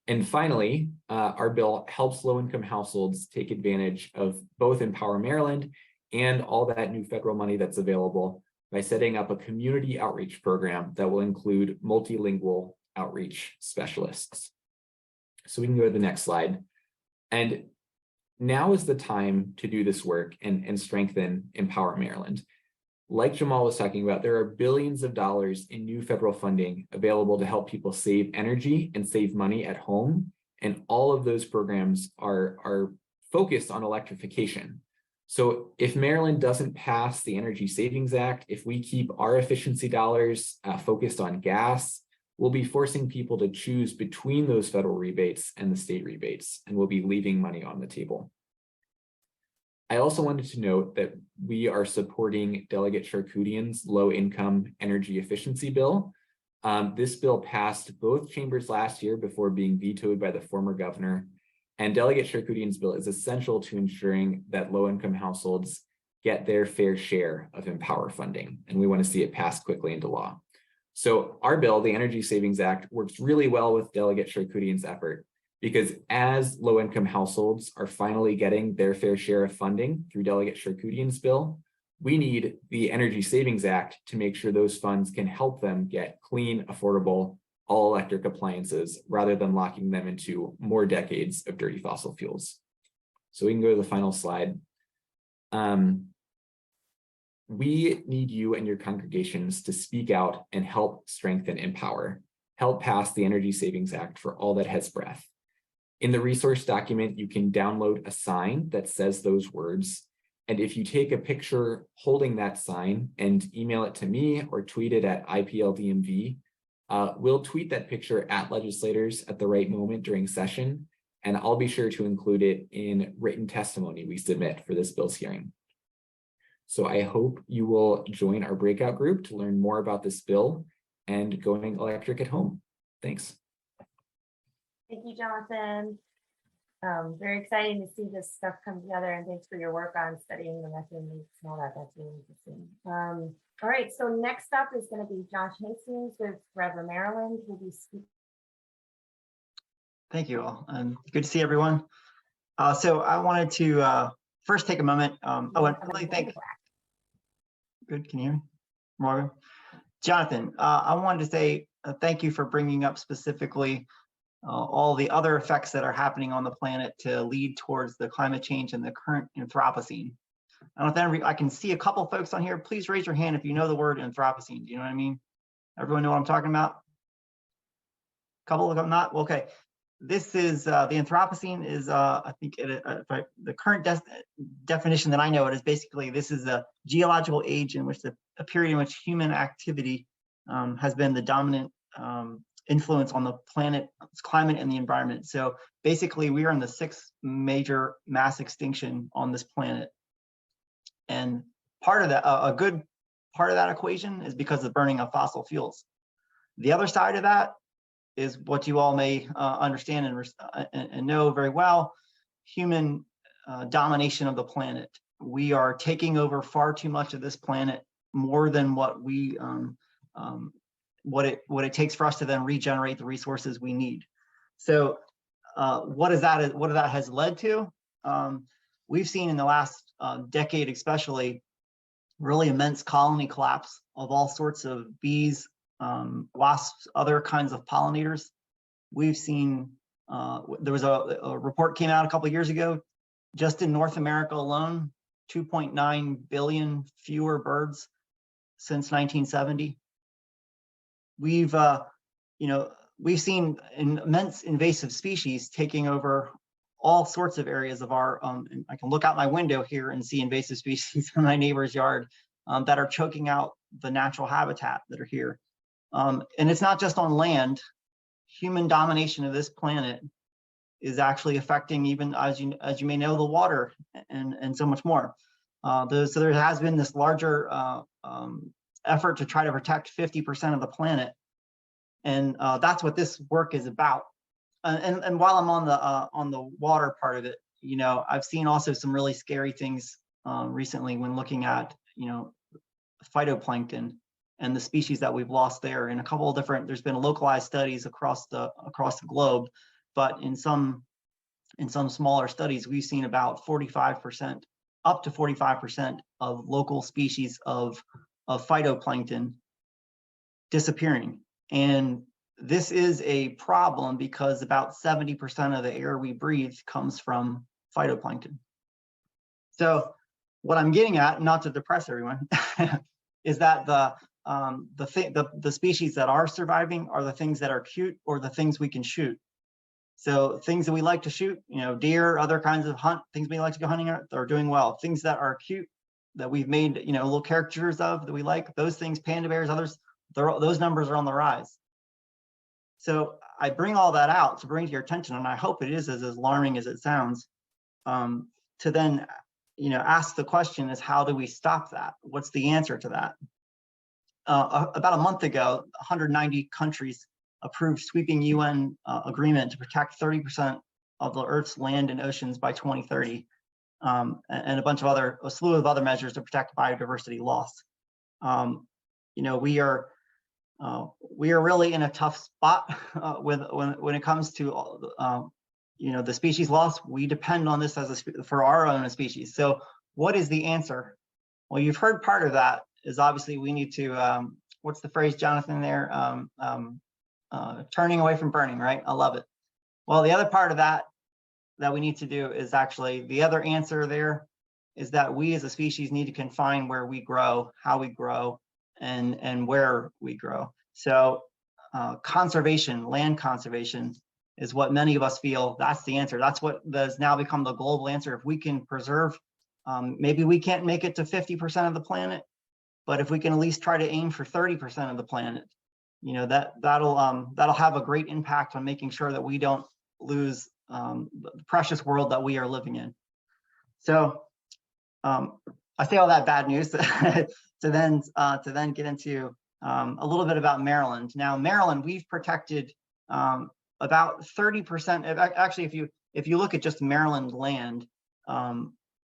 And finally, our bill helps low-income households take advantage of both Empower Maryland and all that new federal money that's available by setting up a community outreach program that will include multilingual outreach specialists. So we can go to the next slide. And now is the time to do this work and strengthen Empower Maryland. Like Jamal was talking about, there are billions of dollars in new federal funding available to help people save energy and save money at home. And all of those programs are focused on electrification. So if Maryland doesn't pass the Energy Savings Act, if we keep our efficiency dollars focused on gas, we'll be forcing people to choose between those federal rebates and the state rebates, and we'll be leaving money on the table. I also wanted to note that we are supporting Delegate Charkoudian's low-income energy efficiency bill. This bill passed both chambers last year before being vetoed by the former governor. And Delegate Charkoudian's bill is essential to ensuring that low-income households get their fair share of Empower funding. And we want to see it passed quickly into law. So our bill, the Energy Savings Act, works really well with Delegate Charkoudian's effort, because as low-income households are finally getting their fair share of funding through Delegate Charkoudian's bill, we need the Energy Savings Act to make sure those funds can help them get clean, affordable, all-electric appliances rather than locking them into more decades of dirty fossil fuels. So we can go to the final slide. We need you and your congregations to speak out and help strengthen Empower, help pass the Energy Savings Act for all that has breath. In the resource document, you can download a sign that says those words. And if you take a picture holding that sign and email it to me or tweet it at IPLDMV, we'll tweet that picture at legislators at the right moment during session, and I'll be sure to include it in written testimony we submit for this bill's hearing. So I hope you will join our breakout group to learn more about this bill and going electric at home. Thanks. Thank you, Jonathan. Very exciting to see this stuff come together, and thanks for your work on studying the methane leaks and all that. That's really interesting. All right, so next up is going to be Josh Hastings with Forever Maryland, who will be speaking. Thank you all. Good to see everyone. So I wanted to first take a moment. And really thank. Good, can you hear me, Morgan? Jonathan, I wanted to say thank you for bringing up specifically all the other effects that are happening on the planet to lead towards the climate change and the current Anthropocene. I don't know if I can see a couple folks on here. Please raise your hand if you know the word Anthropocene. Do you know what I mean? Everyone know what I'm talking about? Couple of them not? Okay. This is the Anthropocene is, I think, the current definition that I know it is basically this is a geological age in which a period in which human activity has been the dominant influence on the planet, its climate, and the environment. So basically, we are in the 6th major mass extinction on this planet. And part of that, a good part of that equation is because of the burning of fossil fuels. The other side of that is what you all may understand and know very well: human domination of the planet. We are taking over far too much of this planet, more than what we what it takes for us to then regenerate the resources we need. So what that has led to? We've seen in the last decade, especially, really immense colony collapse of all sorts of bees, wasps, other kinds of pollinators. We've seen, there was a report came out a couple of years ago, just in North America alone, 2.9 billion fewer birds since 1970. We've seen immense invasive species taking over all sorts of areas of our, I can look out my window here and see invasive species in my neighbor's yard that are choking out the natural habitat that are here. And it's not just on land. Human domination of this planet is actually affecting, even as you may know, the water and so much more. So there has been this larger effort to try to protect 50% of the planet, and that's what this work is about. And while I'm on the water part of it, I've seen also some really scary things recently when looking at phytoplankton and the species that we've lost there. In a couple of different, there's been localized studies across the globe, but in some smaller studies, we've seen about 45%, up to 45% of local species of phytoplankton disappearing. And this is a problem because about 70% of the air we breathe comes from phytoplankton. So what I'm getting at, not to depress everyone, is that the species that are surviving are the things that are cute or the things we can shoot. So things that we like to shoot, deer, other kinds of things we like to go hunting are doing well. Things that are cute, that we've made, little caricatures of that we like, those things, panda bears, others, those numbers are on the rise. So I bring all that out to bring to your attention, and I hope it is as alarming as it sounds, to then, ask the question is, how do we stop that? What's the answer to that? About a month ago, 190 countries approved sweeping UN agreement to protect 30% of the Earth's land and oceans by 2030, and a slew of other measures to protect biodiversity loss. We are really in a tough spot when it comes to the species loss. We depend on this for our own species. So what is the answer? Well, you've heard part of that is obviously we need to, what's the phrase, Jonathan, there? Turning away from burning, right? I love it. Well, the other part of that we need to do is actually, the other answer there is that we as a species need to confine where we grow, how we grow, and where we grow. So conservation, land conservation is what many of us feel that's the answer. That's what has now become the global answer. If we can preserve, maybe we can't make it to 50% of the planet, but if we can at least try to aim for 30% of the planet, that'll have a great impact on making sure that we don't lose the precious world that we are living in. So I say all that bad news to then get into a little bit about Maryland. Now, Maryland, we've protected about 30%. Actually, if you look at just Maryland land,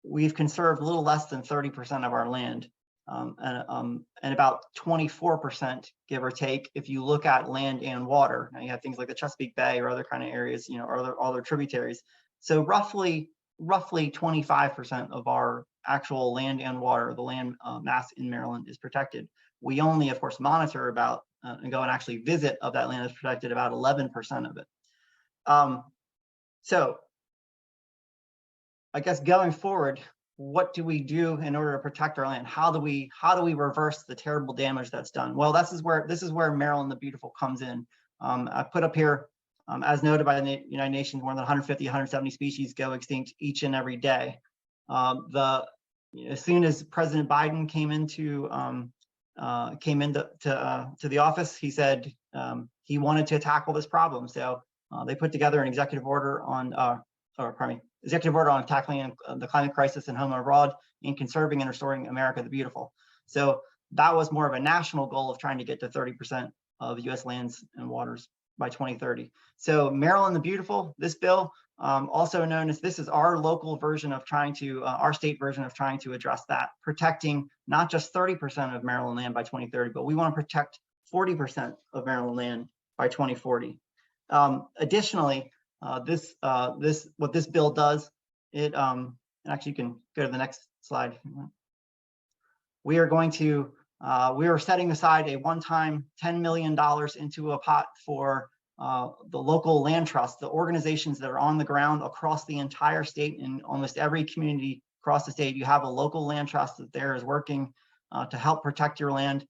we've conserved a little less than 30% of our land, and about 24%, give or take, if you look at land and water. Now you have things like the Chesapeake Bay or other kind of areas, or other tributaries. So roughly 25% of our actual land and water, the land mass in Maryland, is protected. We only, of course, monitor about and go and actually visit of that land is protected about 11% of it. So I guess going forward, what do we do in order to protect our land? How do we reverse the terrible damage that's done? Well, this is where Maryland the Beautiful comes in. I put up here, as noted by the United Nations, more than 150, 170 species go extinct each and every day. As soon as President Biden came into the office, he said he wanted to tackle this problem. So they put together an executive order on tackling the climate crisis in home and abroad and conserving and restoring America the Beautiful. So that was more of a national goal of trying to get to 30% of U.S. lands and waters by 2030. So Maryland the Beautiful, this bill, also known as, this is our local version of trying to, our state version of trying to address that, protecting not just 30% of Maryland land by 2030, but we want to protect 40% of Maryland land by 2040. Additionally, what this bill does, it actually you can go to the next slide. We are setting aside a one-time $10 million into a pot for the local land trust, the organizations that are on the ground across the entire state. In almost every community across the state, you have a local land trust that there is working to help protect your land.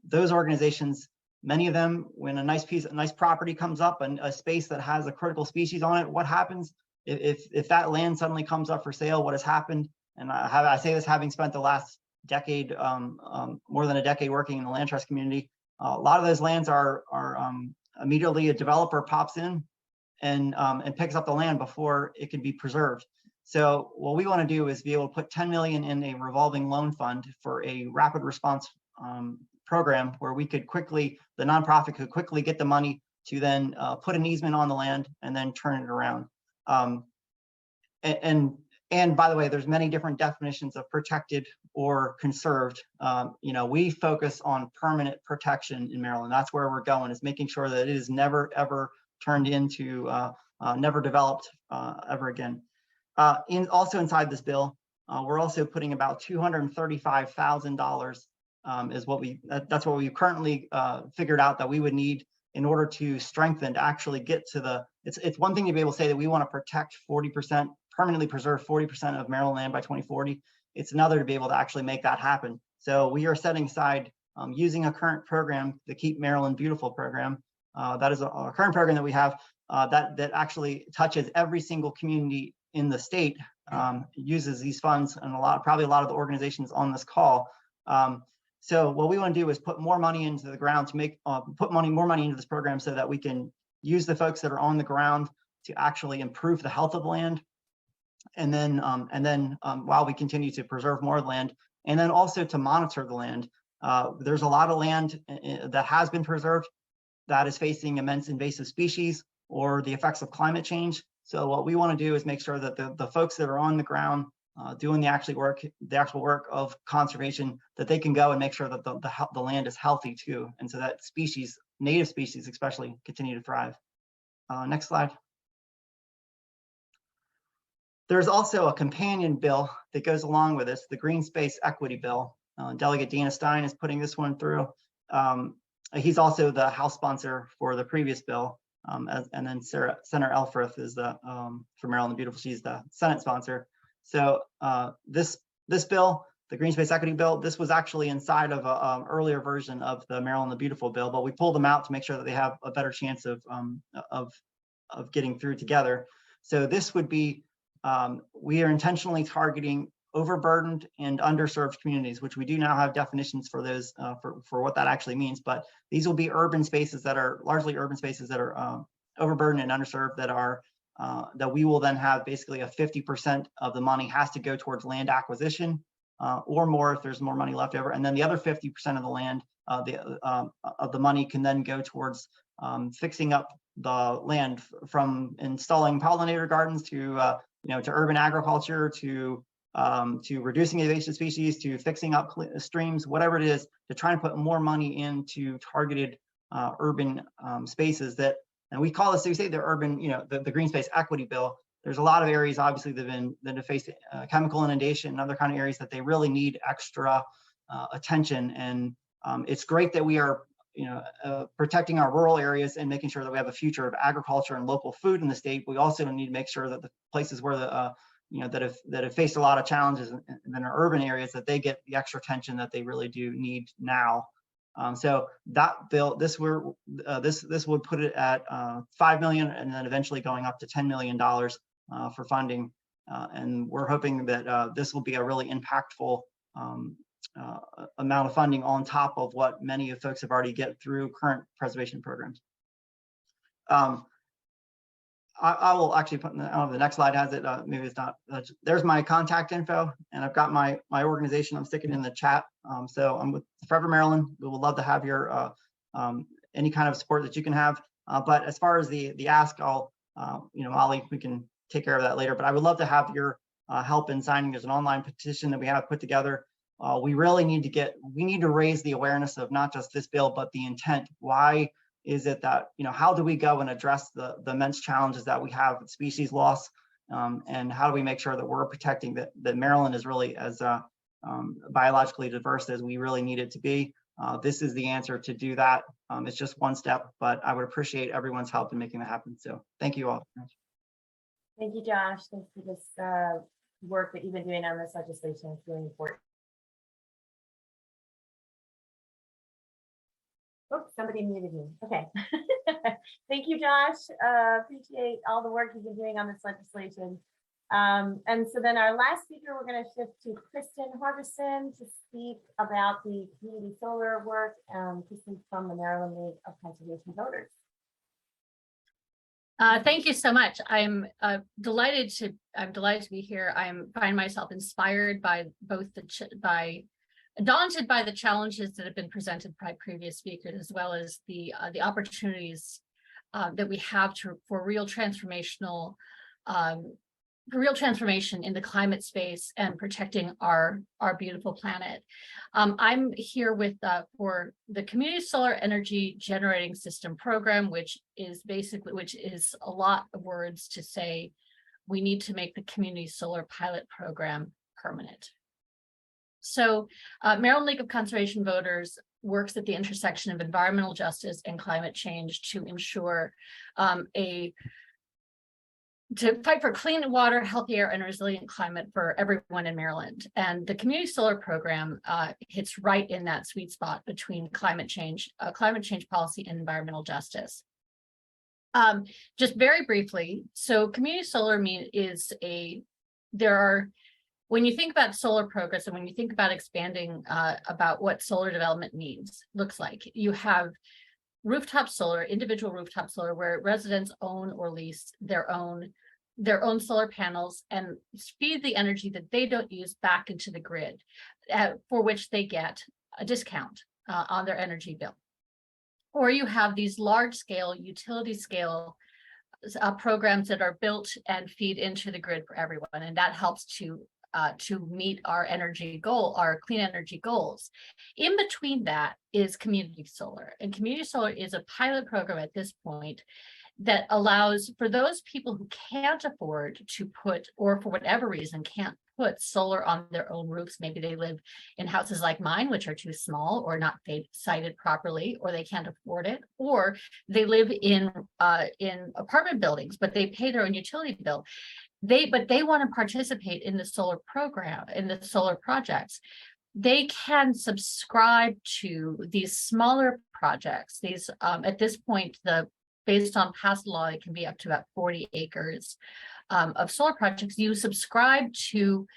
Those organizations, many of them, when a nice property comes up and a space that has a critical species on it, what happens if that land suddenly comes up for sale? What has happened? And I say this having spent the last decade, more than a decade working in the land trust community. A lot of those lands are immediately a developer pops in and picks up the land before it can be preserved. So what we want to do is be able to put 10 million in a revolving loan fund for a rapid response program where we could quickly, the nonprofit could quickly get the money to then put an easement on the land and then turn it around. And by the way, there's many different definitions of protected or conserved. We focus on permanent protection in Maryland. That's where we're going, is making sure that it is never, ever turned into, never developed ever again. Also inside this bill, we're also putting about $235,000 that's what we currently figured out that we would need in order to strengthen, to actually get to the, it's one thing to be able to say that we want to protect 40%, permanently preserve 40% of Maryland land by 2040. It's another to be able to actually make that happen. So we are setting aside, using a current program, the Keep Maryland Beautiful program. That is a current program that we have. that actually touches every single community in the state, uses these funds, and probably a lot of the organizations on this call. So what we want to do is put more money into the ground to make more money into this program so that we can use the folks that are on the ground to actually improve the health of land. And then while we continue to preserve more land, and then also to monitor the land. There's a lot of land that has been preserved that is facing immense invasive species or the effects of climate change. So what we want to do is make sure that the folks that are on the ground doing the actual work of conservation, that they can go and make sure that the land is healthy too, and so that native species especially, continue to thrive. Next slide. There's also a companion bill that goes along with this, the Green Space Equity Bill. Delegate Dina Stein is putting this one through. He's also the House sponsor for the previous bill. And then Senator Elfreth is for Maryland the Beautiful, she's the Senate sponsor. So this bill, the Green Space Equity Bill, this was actually inside of an earlier version of the Maryland the Beautiful bill, but we pulled them out to make sure that they have a better chance of getting through together. So this would be, we are intentionally targeting overburdened and underserved communities, which we do now have definitions for those, for what that actually means. But these will be urban spaces that are largely urban spaces that are overburdened and underserved, that we will then have basically a 50% of the money has to go towards land acquisition or more if there's more money left over. And then the other 50% of the land, of the money can then go towards fixing up the land, from installing pollinator gardens to urban agriculture, to reducing invasive species, to fixing up streams, whatever it is, to try and put more money into targeted urban spaces that, and we call this, so we say the urban, the Green Space Equity Bill. There's a lot of areas obviously that have faced chemical inundation and other kind of areas that they really need extra attention. And it's great that we are protecting our rural areas and making sure that we have a future of agriculture and local food in the state. We also need to make sure that the places where that have faced a lot of challenges in our urban areas, that they get the extra attention that they really do need now. So that bill, this would put it at $5 million, and then eventually going up to $10 million for funding. And we're hoping that this will be a really impactful amount of funding on top of what many of folks have already get through current preservation programs. I will actually put, I don't know if the next slide has it, maybe it's not, there's my contact info, and I've got my organization, I'm sticking in the chat. So I'm with Forever Maryland. We would love to have your, any kind of support that you can have. But as far as the ask, I'll, Molly, we can take care of that later, but I would love to have your help in signing. There's an online petition that we have put together. We really need to raise the awareness of not just this bill, but the intent. Why is it that, how do we go and address the immense challenges that we have with species loss? And how do we make sure that we're protecting that Maryland is really as biologically diverse as we really need it to be? This is the answer to do that. It's just one step, but I would appreciate everyone's help in making that happen. So thank you all. Thank you, Josh. Thanks for this work that you've been doing on this legislation. It's really important. Oh, somebody muted me. Okay. Thank you, Josh. Appreciate all the work you've been doing on this legislation. And so then our last speaker, we're going to shift to Kristen Harbeson to speak about the community solar work. Kristen from the Maryland League of Conservation Voters. Thank you so much. I'm delighted to be here. I find myself inspired by daunted by the challenges that have been presented by previous speakers, as well as the opportunities that we have for real transformation in the climate space and protecting our beautiful planet. I'm here with for the Community Solar Energy Generating System Program, which is a lot of words to say we need to make the Community Solar Pilot Program permanent. So Maryland League of Conservation Voters works at the intersection of environmental justice and climate change to ensure to fight for clean water, healthy air, and resilient climate for everyone in Maryland. And the Community Solar Program hits right in that sweet spot between climate change policy and environmental justice. Just very briefly, so community solar when you think about solar progress and when you think about expanding about what solar development looks like, you have rooftop solar, individual rooftop solar, where residents own or lease their own solar panels and feed the energy that they don't use back into the grid, for which they get a discount on their energy bill. Or you have these large scale, utility scale programs that are built and feed into the grid for everyone. And that helps to meet our clean energy goals. In between that is community solar. And community solar is a pilot program at this point that allows for those people who can't afford to put, or for whatever reason can't put solar on their own roofs. Maybe they live in houses like mine, which are too small or not sited properly, or they can't afford it, or they live in apartment buildings, but they pay their own utility bill. But they want to participate in the solar program, in the solar projects. They can subscribe to these smaller projects. These at this point, based on past law, it can be up to about 40 acres of solar projects. You subscribe to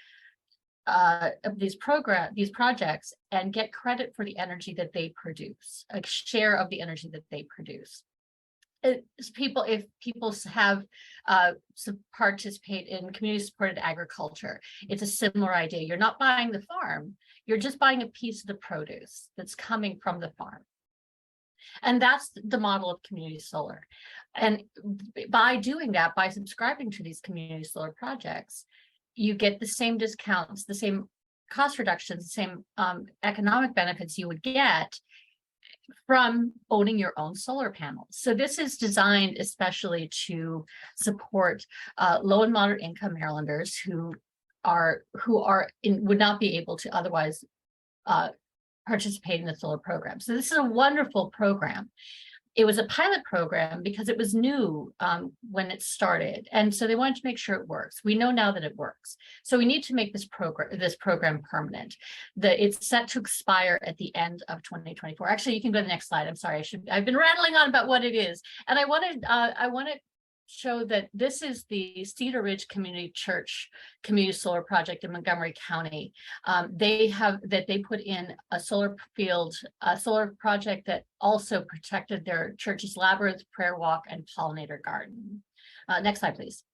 these projects and get credit for the energy that they produce, a share of the energy that they produce. If people have participate in community supported agriculture, it's a similar idea. You're not buying the farm, you're just buying a piece of the produce that's coming from the farm. And that's the model of community solar. And by doing that, by subscribing to these community solar projects, you get the same discounts, the same cost reductions, the same economic benefits you would get from owning your own solar panels. So this is designed especially to support low and moderate income Marylanders who would not be able to otherwise participate in the solar program. So this is a wonderful program. It was a pilot program because it was new when it started. And so they wanted to make sure it works. We know now that it works. So we need to make this program permanent. It's set to expire at the end of 2024. Actually, you can go to the next slide. I'm sorry, I've been rattling on about what it is. And I want to show that this is the Cedar Ridge Community Church community solar project in Montgomery County. They put in a solar project that also protected their church's labyrinth, prayer walk, and pollinator garden. Next slide, please.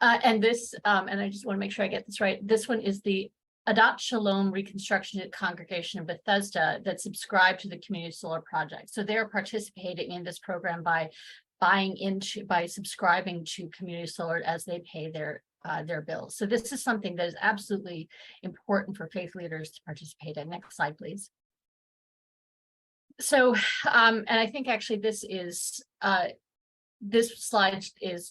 And I just want to make sure I get this right. This one is the Adat Shalom Reconstruction Congregation of Bethesda that subscribed to the community solar project. So they're participating in this program by subscribing to community solar as they pay their bills. So this is something that is absolutely important for faith leaders to participate in. Next slide, please. So, and I think actually this slide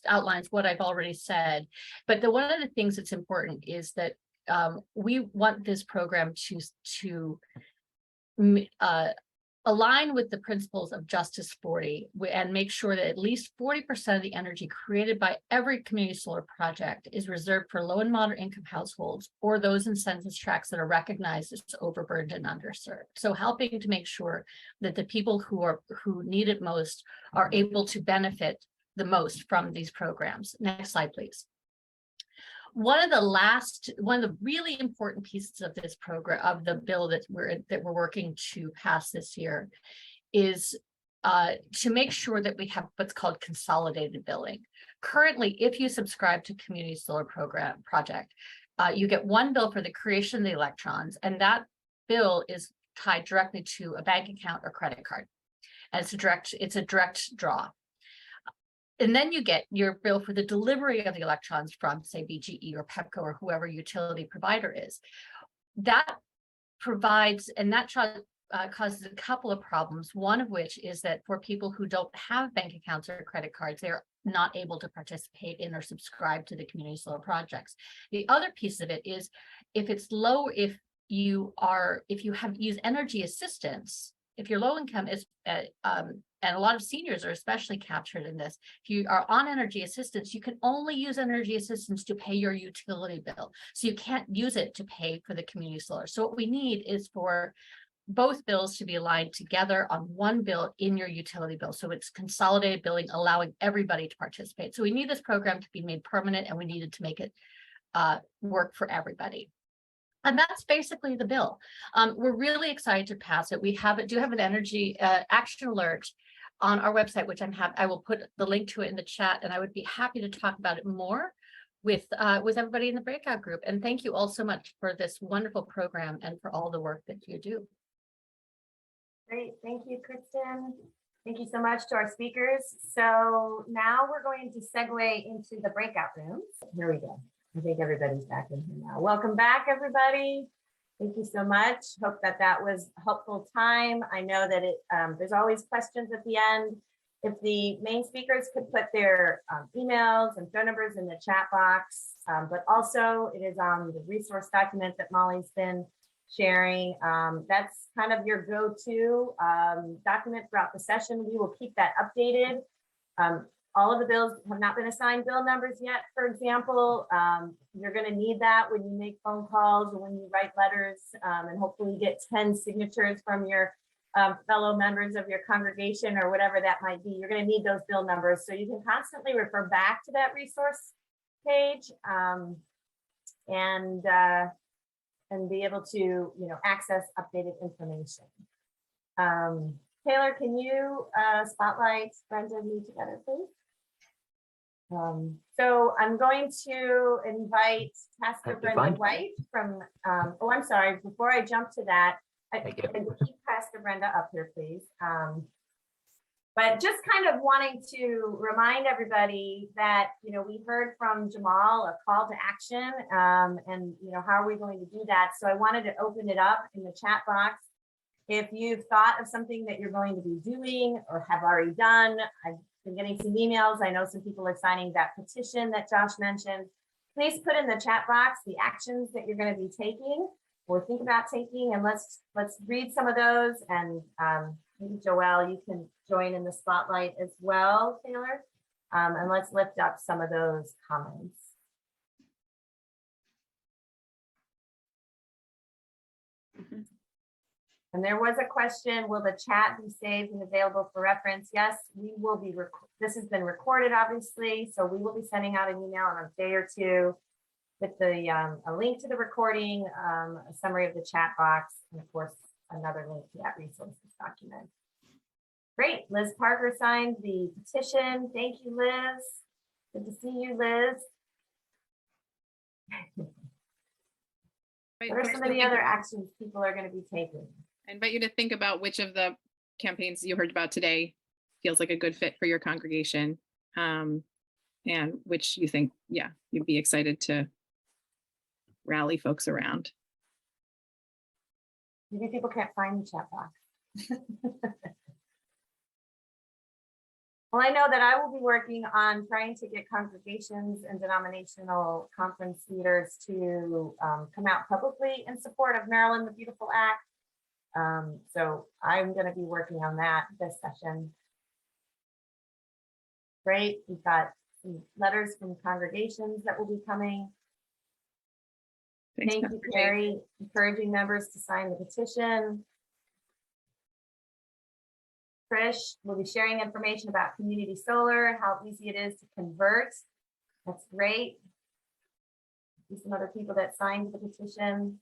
outlines what I've already said, but one of the things that's important is that we want this program to align with the principles of Justice 40 and make sure that at least 40% of the energy created by every community solar project is reserved for low and moderate income households or those in census tracts that are recognized as overburdened and underserved. So helping to make sure that the people who need it most are able to benefit the most from these programs. Next slide, please. One of the really important pieces of this program, of the bill that we're working to pass this year, is to make sure that we have what's called consolidated billing. Currently, if you subscribe to community solar project, you get one bill for the creation of the electrons, and that bill is tied directly to a bank account or credit card. And it's a direct draw. And then you get your bill for the delivery of the electrons from, say, BGE or PEPCO or whoever utility provider is. That provides, and that causes a couple of problems, one of which is that for people who don't have bank accounts or credit cards, they're not able to participate in or subscribe to the community solar projects. The other piece of it is if it's low, if you use energy assistance, if you're low income is and a lot of seniors are especially captured in this. If you are on energy assistance, you can only use energy assistance to pay your utility bill. So you can't use it to pay for the community solar. So what we need is for both bills to be aligned together on one bill in your utility bill. So it's consolidated billing, allowing everybody to participate. So we need this program to be made permanent, and we needed to make it work for everybody. And that's basically the bill. We're really excited to pass it. We do have an energy action alert on our website, which I will put the link to it in the chat, and I would be happy to talk about it more with everybody in the breakout group. And thank you all so much for this wonderful program and for all the work that you do. Great, thank you, Kristen. Thank you so much to our speakers. So now we're going to segue into the breakout rooms. Here we go. I think everybody's back in here now. Welcome back, everybody. Thank you so much. Hope that was a helpful time. I know that there's always questions at the end. If the main speakers could put their emails and phone numbers in the chat box, but also it is on the resource document that Molly's been sharing. That's kind of your go-to document throughout the session. We will keep that updated. All of the bills have not been assigned bill numbers yet, for example. You're going to need that when you make phone calls or when you write letters, and hopefully you get 10 signatures from your fellow members of your congregation or whatever that might be. You're going to need those bill numbers, so you can constantly refer back to that resource page and be able to access updated information. Taylor, can you spotlight Brenda and me together, please? So I'm going to invite Pastor Brenda White from, oh, I'm sorry, before I jump to that, keep Pastor Brenda up here, please. But just kind of wanting to remind everybody that, we heard from Jamal a call to action, and, how are we going to do that? So I wanted to open it up in the chat box. If you've thought of something that you're going to be doing or have already done, I've been getting some emails. I know some people are signing that petition that Josh mentioned. Please put in the chat box the actions that you're going to be taking or think about taking, and let's read some of those. And maybe Joelle, you can join in the spotlight as well, Taylor. And let's lift up some of those comments. And there was a question, will the chat be saved and available for reference? Yes, we will be, this has been recorded, obviously, so we will be sending out an email in a day or two with the a link to the recording, a summary of the chat box, and of course, another link to that resources document. Great, Liz Parker signed the petition. Thank you, Liz. Good to see you, Liz. What are some of the other actions people are going to be taking? I invite you to think about which of the campaigns you heard about today feels like a good fit for your congregation, and which you think, you'd be excited to rally folks around. Maybe people can't find the chat box. Well, I know that I will be working on trying to get congregations and denominational conference leaders to come out publicly in support of Maryland the Beautiful Act. So I'm going to be working on that this session. Great. We've got some letters from congregations that will be coming. Thanks, Thank you, Carrie, encouraging members to sign the petition. Trish will be sharing information about community solar, how easy it is to convert. That's great. Some other people that signed the petition.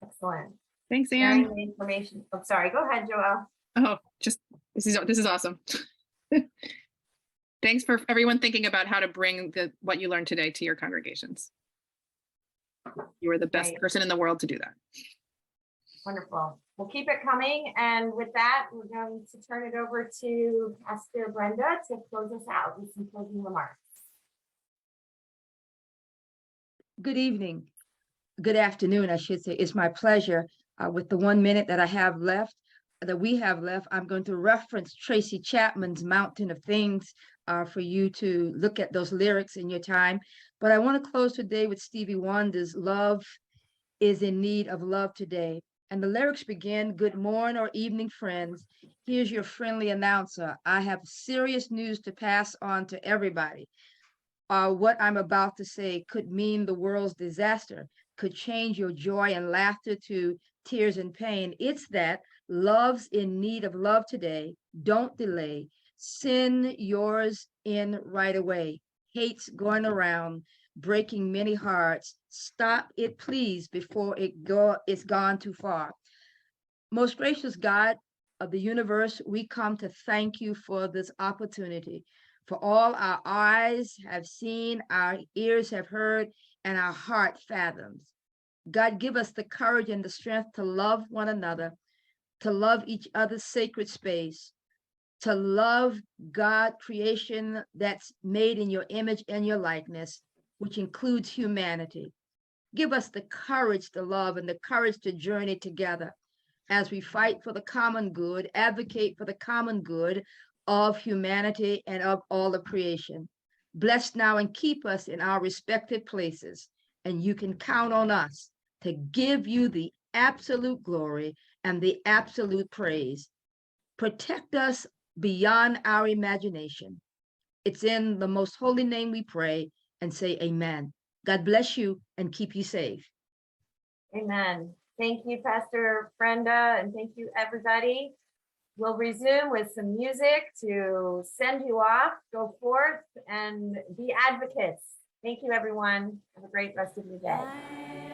Excellent. Thanks, Sharing Anne. the information. Oh, sorry. Go ahead, Joelle. Oh, this is awesome. Thanks for everyone thinking about how to bring what you learned today to your congregations. You are the best person in the world to do that. Wonderful. We'll keep it coming. And with that, we're going to turn it over to Pastor Brenda to close us out with some closing remarks. Good evening. Good afternoon, I should say. It's my pleasure. With the 1 minute that I have left, that we have left, I'm going to reference Tracy Chapman's Mountain of Things for you to look at those lyrics in your time. But I want to close today with Stevie Wonder's Love is in Need of Love Today. And the lyrics begin, good morning or evening, friends. Here's your friendly announcer. I have serious news to pass on to everybody. What I'm about to say could mean the world's disaster, could change your joy and laughter to tears, and pain. It's that love's in need of love today. Don't delay. Send yours in right away. Hate's going around, breaking many hearts. Stop it, please, before it's gone too far. Most gracious God of the universe, we come to thank you for this opportunity. For all our eyes have seen, our ears have heard, and our heart fathoms. God, give us the courage and the strength to love one another, to love each other's sacred space, to love God creation that's made in your image and your likeness, which includes humanity. Give us the courage to love and the courage to journey together as we fight for the common good, advocate for the common good of humanity and of all of creation. Bless now and keep us in our respective places, and you can count on us to give you the absolute glory and the absolute praise. Protect us beyond our imagination. It's in the most holy name we pray and say amen. God bless you and keep you safe. Amen. Thank you, Pastor Brenda, and thank you, everybody. We'll resume with some music to send you off. Go forth and be advocates. Thank you, everyone. Have a great rest of your day.